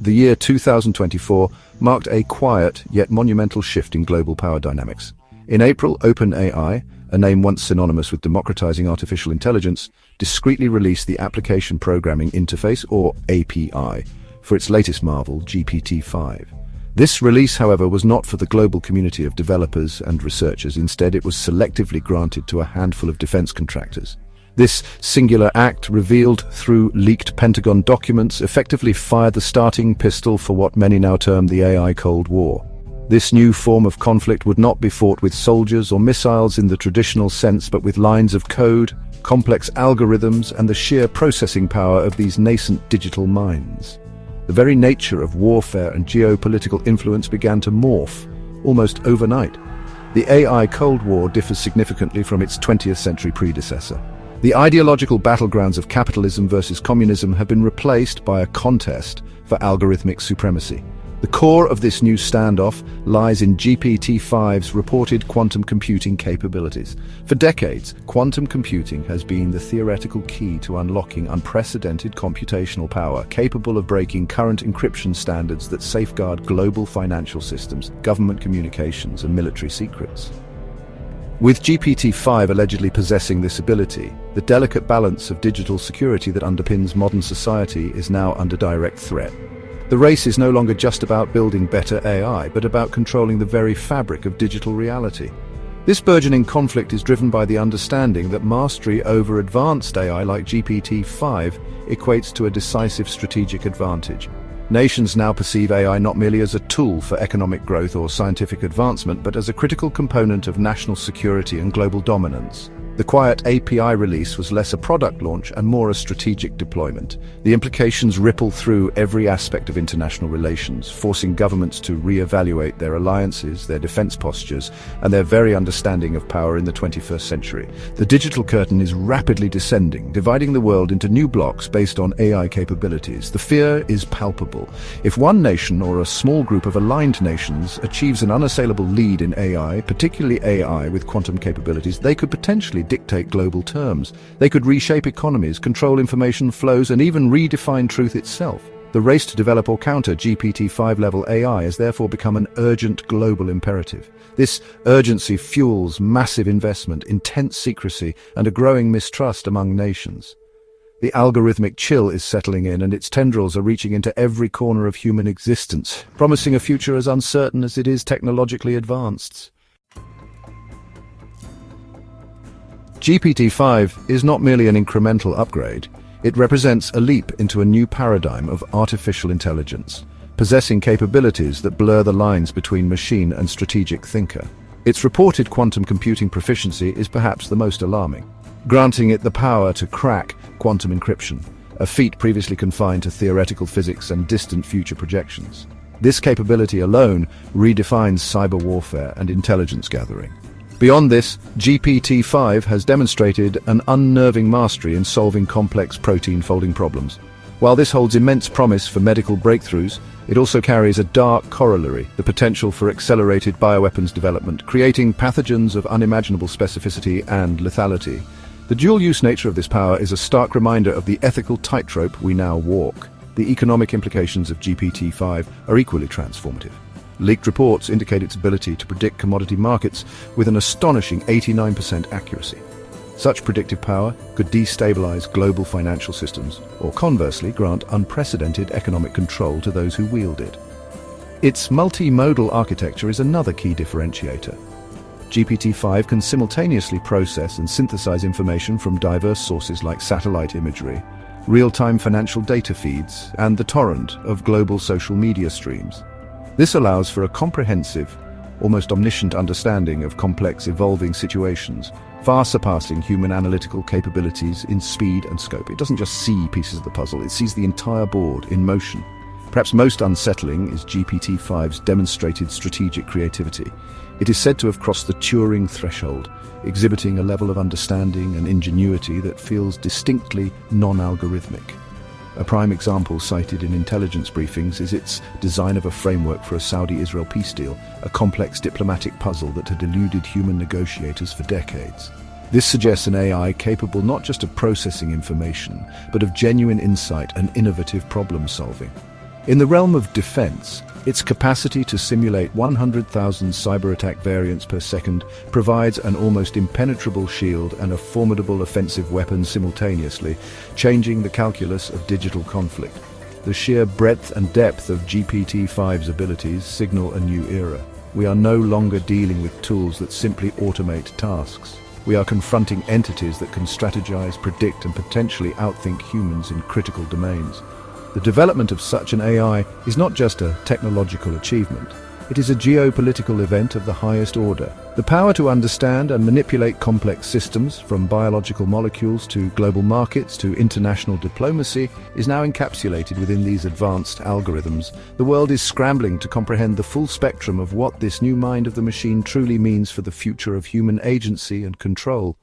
The year 2024 marked a quiet yet monumental shift in global power dynamics. In April, OpenAI, a name once synonymous with democratizing artificial intelligence, discreetly released the Application Programming Interface, or API, for its latest marvel, GPT-5. This release, however, was not for the global community of developers and researchers. Instead, it was selectively granted to a handful of defense contractors. This singular act, revealed through leaked Pentagon documents, effectively fired the starting pistol for what many now term the AI Cold War. This new form of conflict would not be fought with soldiers or missiles in the traditional sense, but with lines of code, complex algorithms, and the sheer processing power of these nascent digital minds. The very nature of warfare and geopolitical influence began to morph, almost overnight. The AI Cold War differs significantly from its 20th century predecessor. The ideological battlegrounds of capitalism versus communism have been replaced by a contest for algorithmic supremacy. The core of this new standoff lies in GPT-5's reported quantum computing capabilities. For decades, quantum computing has been the theoretical key to unlocking unprecedented computational power, capable of breaking current encryption standards that safeguard global financial systems, government communications, and military secrets. With GPT-5 allegedly possessing this ability, the delicate balance of digital security that underpins modern society is now under direct threat. The race is no longer just about building better AI, but about controlling the very fabric of digital reality. This burgeoning conflict is driven by the understanding that mastery over advanced AI like GPT-5 equates to a decisive strategic advantage. Nations now perceive AI not merely as a tool for economic growth or scientific advancement, but as a critical component of national security and global dominance. The quiet API release was less a product launch and more a strategic deployment. The implications ripple through every aspect of international relations, forcing governments to re-evaluate their alliances, their defense postures, and their very understanding of power in the 21st century. The digital curtain is rapidly descending, dividing the world into new blocks based on AI capabilities. The fear is palpable. If one nation or a small group of aligned nations achieves an unassailable lead in AI, particularly AI with quantum capabilities, they could potentially dictate global terms. They could reshape economies, control information flows, and even redefine truth itself. The race to develop or counter GPT-5 level AI has therefore become an urgent global imperative. This urgency fuels massive investment, intense secrecy, and a growing mistrust among nations. The algorithmic chill is settling in, and its tendrils are reaching into every corner of human existence, promising a future as uncertain as it is technologically advanced. GPT-5 is not merely an incremental upgrade. It represents a leap into a new paradigm of artificial intelligence, possessing capabilities that blur the lines between machine and strategic thinker. Its reported quantum computing proficiency is perhaps the most alarming, granting it the power to crack quantum encryption, a feat previously confined to theoretical physics and distant future projections. This capability alone redefines cyber warfare and intelligence gathering. Beyond this, GPT-5 has demonstrated an unnerving mastery in solving complex protein-folding problems. While this holds immense promise for medical breakthroughs, it also carries a dark corollary, the potential for accelerated bioweapons development, creating pathogens of unimaginable specificity and lethality. The dual-use nature of this power is a stark reminder of the ethical tightrope we now walk. The economic implications of GPT-5 are equally transformative. Leaked reports indicate its ability to predict commodity markets with an astonishing 89% accuracy. Such predictive power could destabilize global financial systems, or conversely grant unprecedented economic control to those who wield it. Its multimodal architecture is another key differentiator. GPT-5 can simultaneously process and synthesize information from diverse sources like satellite imagery, real-time financial data feeds, and the torrent of global social media streams. This allows for a comprehensive, almost omniscient understanding of complex, evolving situations, far surpassing human analytical capabilities in speed and scope. It doesn't just see pieces of the puzzle, it sees the entire board in motion. Perhaps most unsettling is GPT-5's demonstrated strategic creativity. It is said to have crossed the Turing threshold, exhibiting a level of understanding and ingenuity that feels distinctly non-algorithmic. A prime example cited in intelligence briefings is its design of a framework for a Saudi-Israel peace deal, a complex diplomatic puzzle that had eluded human negotiators for decades. This suggests an AI capable not just of processing information, but of genuine insight and innovative problem-solving. In the realm of defense, its capacity to simulate 100,000 cyber attack variants per second provides an almost impenetrable shield and a formidable offensive weapon simultaneously, changing the calculus of digital conflict. The sheer breadth and depth of GPT-5's abilities signal a new era. We are no longer dealing with tools that simply automate tasks. We are confronting entities that can strategize, predict, and potentially outthink humans in critical domains. The development of such an AI is not just a technological achievement. It is a geopolitical event of the highest order. The power to understand and manipulate complex systems, from biological molecules to global markets to international diplomacy, is now encapsulated within these advanced algorithms. The world is scrambling to comprehend the full spectrum of what this new mind of the machine truly means for the future of human agency and control.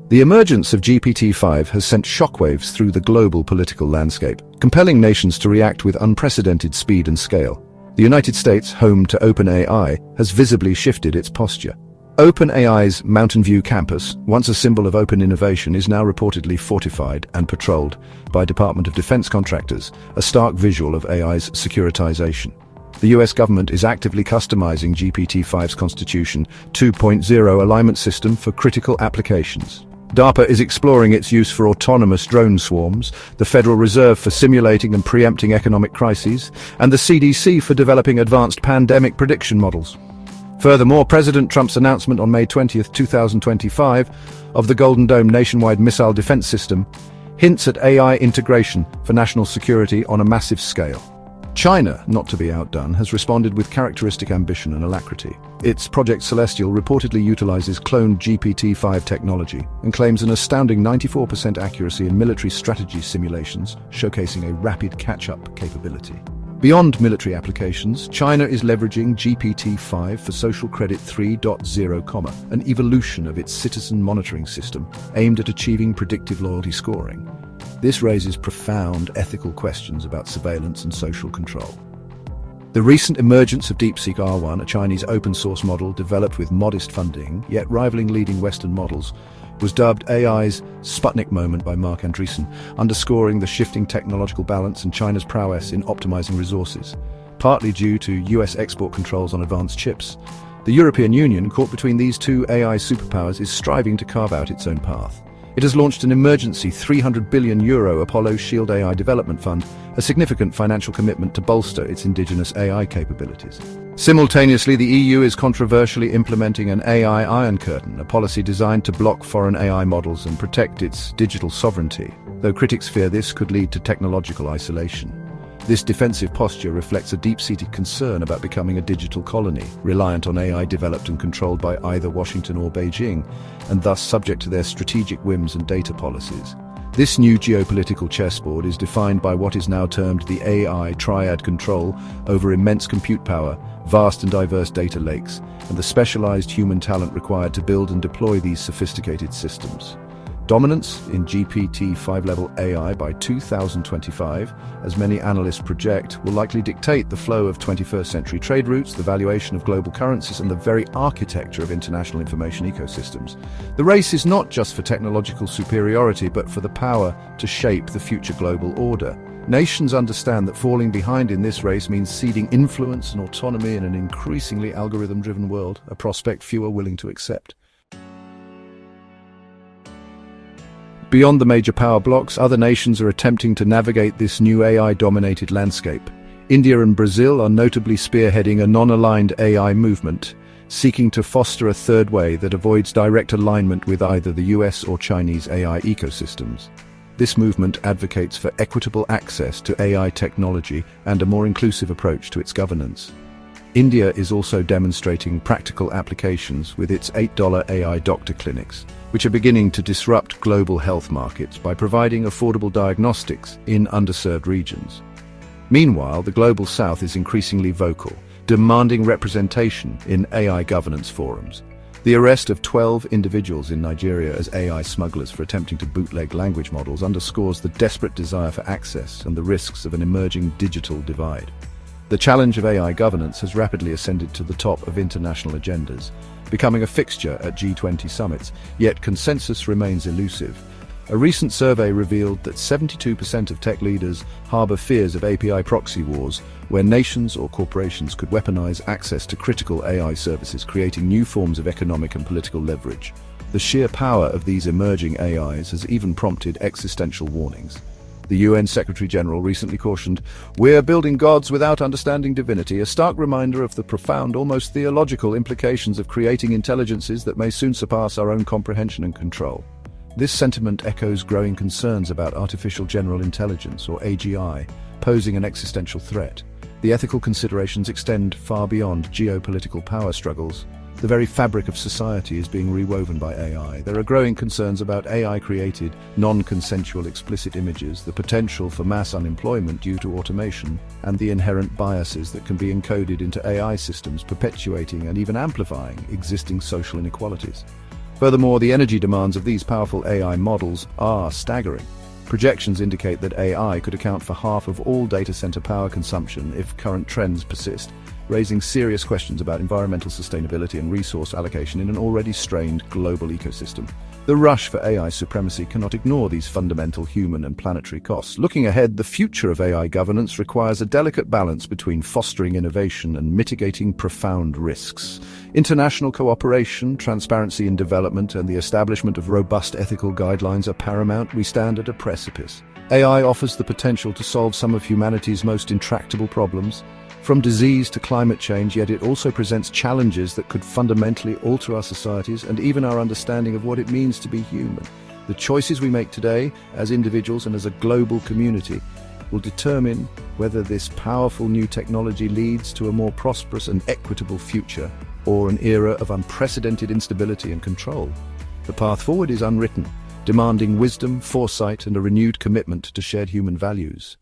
The emergence of GPT-5 has sent shockwaves through the global political landscape, compelling nations to react with unprecedented speed and scale. The United States, home to OpenAI, has visibly shifted its posture. OpenAI's Mountain View campus, once a symbol of open innovation, is now reportedly fortified and patrolled by Department of Defense contractors, a stark visual of AI's securitization. The US government is actively customizing GPT-5's Constitution 2.0 alignment system for critical applications. DARPA is exploring its use for autonomous drone swarms, the Federal Reserve for simulating and preempting economic crises, and the CDC for developing advanced pandemic prediction models. Furthermore, President Trump's announcement on May 20, 2025, of the Golden Dome nationwide missile defense system hints at AI integration for national security on a massive scale. China, not to be outdone, has responded with characteristic ambition and alacrity. Its Project Celestial reportedly utilizes cloned GPT-5 technology and claims an astounding 94% accuracy in military strategy simulations, showcasing a rapid catch-up capability. Beyond military applications, China is leveraging GPT-5 for Social Credit 3.0, an evolution of its citizen monitoring system aimed at achieving predictive loyalty scoring. This raises profound ethical questions about surveillance and social control. The recent emergence of DeepSeek R1, a Chinese open-source model developed with modest funding, yet rivaling leading Western models, was dubbed AI's Sputnik moment by Mark Andreessen, underscoring the shifting technological balance and China's prowess in optimizing resources. Partly due to US export controls on advanced chips, the European Union, caught between these two AI superpowers, is striving to carve out its own path. It has launched an emergency €300 billion Apollo Shield AI Development Fund, a significant financial commitment to bolster its indigenous AI capabilities. Simultaneously, the EU is controversially implementing an AI Iron Curtain, a policy designed to block foreign AI models and protect its digital sovereignty, though critics fear this could lead to technological isolation. This defensive posture reflects a deep-seated concern about becoming a digital colony, reliant on AI developed and controlled by either Washington or Beijing, and thus subject to their strategic whims and data policies. This new geopolitical chessboard is defined by what is now termed the AI triad: control over immense compute power, vast and diverse data lakes, and the specialized human talent required to build and deploy these sophisticated systems. Dominance in GPT-5 level AI by 2025, as many analysts project, will likely dictate the flow of 21st century trade routes, the valuation of global currencies, and the very architecture of international information ecosystems. The race is not just for technological superiority, but for the power to shape the future global order. Nations understand that falling behind in this race means ceding influence and autonomy in an increasingly algorithm-driven world, a prospect few are willing to accept. Beyond the major power blocs, other nations are attempting to navigate this new AI-dominated landscape. India and Brazil are notably spearheading a non-aligned AI movement, seeking to foster a third way that avoids direct alignment with either the US or Chinese AI ecosystems. This movement advocates for equitable access to AI technology and a more inclusive approach to its governance. India is also demonstrating practical applications with its $8 AI doctor clinics, which are beginning to disrupt global health markets by providing affordable diagnostics in underserved regions. Meanwhile, the Global South is increasingly vocal, demanding representation in AI governance forums. The arrest of 12 individuals in Nigeria as AI smugglers for attempting to bootleg language models underscores the desperate desire for access and the risks of an emerging digital divide. The challenge of AI governance has rapidly ascended to the top of international agendas, becoming a fixture at G20 summits, yet consensus remains elusive. A recent survey revealed that 72% of tech leaders harbor fears of API proxy wars, where nations or corporations could weaponize access to critical AI services, creating new forms of economic and political leverage. The sheer power of these emerging AIs has even prompted existential warnings. The UN Secretary-General recently cautioned, "We're building gods without understanding divinity," a stark reminder of the profound, almost theological implications of creating intelligences that may soon surpass our own comprehension and control. This sentiment echoes growing concerns about artificial general intelligence, or AGI, posing an existential threat. The ethical considerations extend far beyond geopolitical power struggles. The very fabric of society is being rewoven by AI. There are growing concerns about AI-created, non-consensual explicit images, the potential for mass unemployment due to automation, and the inherent biases that can be encoded into AI systems, perpetuating and even amplifying existing social inequalities. Furthermore, the energy demands of these powerful AI models are staggering. Projections indicate that AI could account for half of all data center power consumption if current trends persist, raising serious questions about environmental sustainability and resource allocation in an already strained global ecosystem. The rush for AI supremacy cannot ignore these fundamental human and planetary costs. Looking ahead, the future of AI governance requires a delicate balance between fostering innovation and mitigating profound risks. International cooperation, transparency in development, and the establishment of robust ethical guidelines are paramount. We stand at a precipice. AI offers the potential to solve some of humanity's most intractable problems, from disease to climate change, yet it also presents challenges that could fundamentally alter our societies and even our understanding of what it means to be human. The choices we make today, as individuals and as a global community, will determine whether this powerful new technology leads to a more prosperous and equitable future, or an era of unprecedented instability and control. The path forward is unwritten, demanding wisdom, foresight, and a renewed commitment to shared human values.